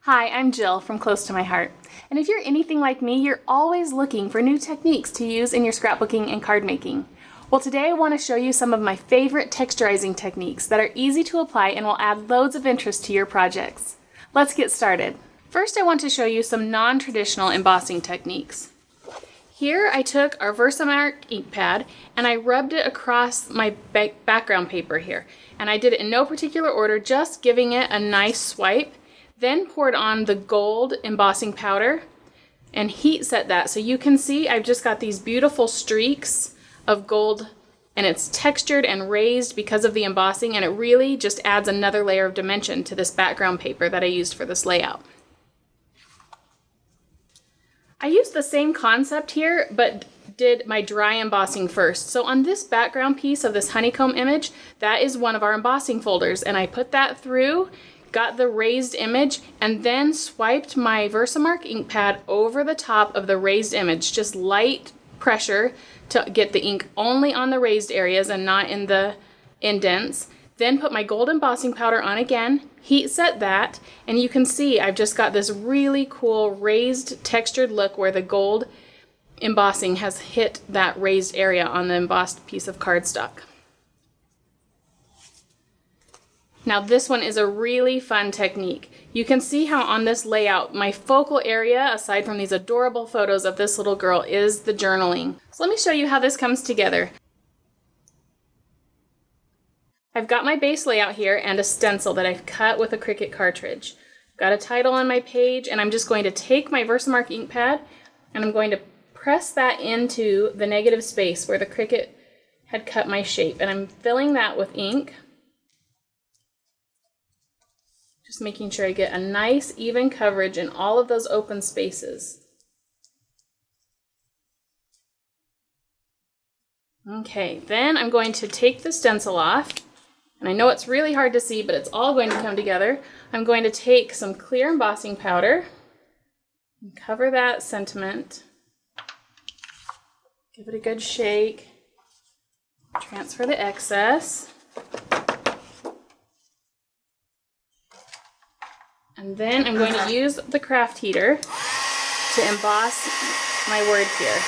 Hi, I'm Jill from Close to My Heart. And if you're anything like me, you're always looking for new techniques to use in your scrapbooking and card making. Well, today I want to show you some of my favorite texturizing techniques that are easy to apply and will add loads of interest to your projects. Let's get started. First, I want to show you some non-traditional embossing techniques. Here I took our Versamark ink pad and I rubbed it across my background paper here. And I did it in no particular order, just giving it a nice swipe. Then poured on the gold embossing powder and heat set that. So you can see I've just got these beautiful streaks of gold and it's textured and raised because of the embossing, and it really just adds another layer of dimension to this background paper that I used for this layout. I used the same concept here, but did my dry embossing first. So on this background piece of this honeycomb image, that is one of our embossing folders, and I put that through, got the raised image, and then swiped my Versamark ink pad over the top of the raised image, just light pressure to get the ink only on the raised areas and not in the indents. Then put my gold embossing powder on again, heat set that, and you can see I've just got this really cool raised textured look where the gold embossing has hit that raised area on the embossed piece of cardstock. Now this one is a really fun technique. You can see how on this layout, my focal area, aside from these adorable photos of this little girl, is the journaling. So let me show you how this comes together. I've got my base layout here and a stencil that I've cut with a Cricut cartridge. Got a title on my page, and I'm just going to take my Versamark ink pad and I'm going to press that into the negative space where the Cricut had cut my shape, and I'm filling that with ink. Just making sure I get a nice even coverage in all of those open spaces. Okay, then I'm going to take the stencil off, and I know it's really hard to see, but it's all going to come together. I'm going to take some clear embossing powder and cover that sentiment. Give it a good shake. Transfer the excess. And then I'm going to use the craft heater to emboss my word here.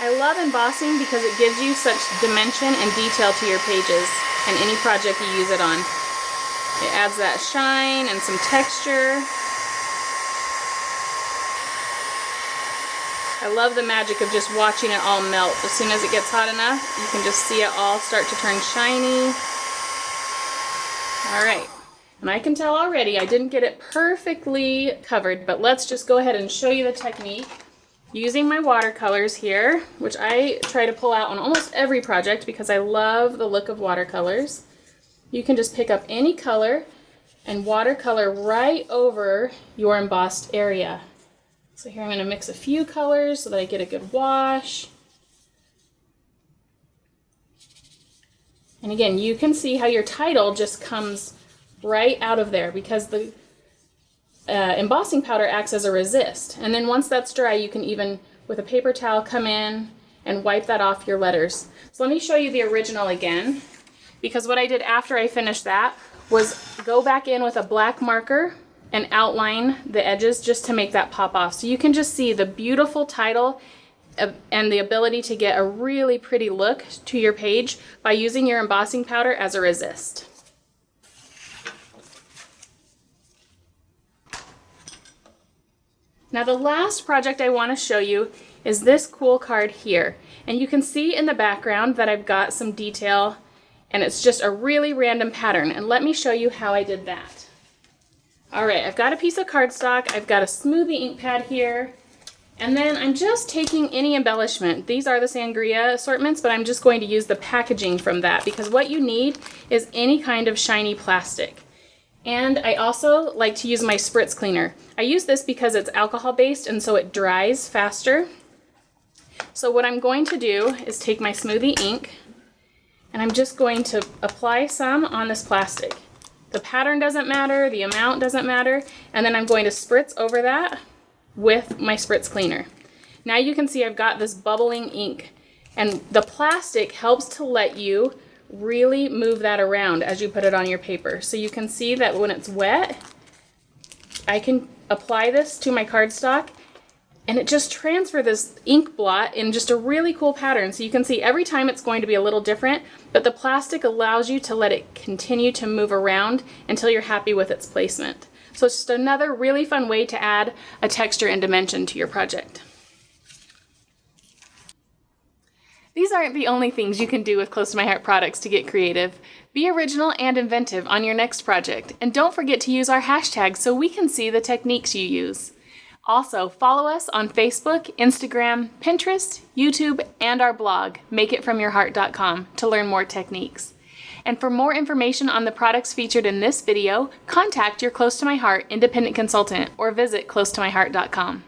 I love embossing because it gives you such dimension and detail to your pages and any project you use it on. It adds that shine and some texture. I love the magic of just watching it all melt. As soon as it gets hot enough, you can just see it all start to turn shiny. All right. And I can tell already I didn't get it perfectly covered, but let's just go ahead and show you the technique. Using my watercolors here, which I try to pull out on almost every project because I love the look of watercolors. You can just pick up any color and watercolor right over your embossed area. So here I'm going to mix a few colors so that I get a good wash. And again, you can see how your title just comes right out of there because the embossing powder acts as a resist. And then once that's dry, you can even, with a paper towel, come in and wipe that off your letters. So let me show you the original again, because what I did after I finished that was go back in with a black marker and outline the edges just to make that pop off. So you can just see the beautiful title and the ability to get a really pretty look to your page by using your embossing powder as a resist. Now the last project I want to show you is this cool card here. And you can see in the background that I've got some detail, and it's just a really random pattern. And let me show you how I did that. All right, I've got a piece of cardstock, I've got a smoothie ink pad here, and then I'm just taking any embellishment. These are the sangria assortments, but I'm just going to use the packaging from that because what you need is any kind of shiny plastic. And I also like to use my spritz cleaner. I use this because it's alcohol based and so it dries faster. So what I'm going to do is take my smoothie ink and I'm just going to apply some on this plastic. The pattern doesn't matter, the amount doesn't matter, and then I'm going to spritz over that with my spritz cleaner. Now you can see I've got this bubbling ink, and the plastic helps to let you really move that around as you put it on your paper. So you can see that when it's wet, I can apply this to my cardstock and it just transfers this ink blot in just a really cool pattern. So you can see every time it's going to be a little different, but the plastic allows you to let it continue to move around until you're happy with its placement. So it's just another really fun way to add a texture and dimension to your project. These aren't the only things you can do with Close to My Heart products to get creative. Be original and inventive on your next project, and don't forget to use our hashtag so we can see the techniques you use. Also, follow us on Facebook, Instagram, Pinterest, YouTube, and our blog, makeitfromyourheart.com, to learn more techniques. And for more information on the products featured in this video, contact your Close to My Heart independent consultant or visit closetomyheart.com.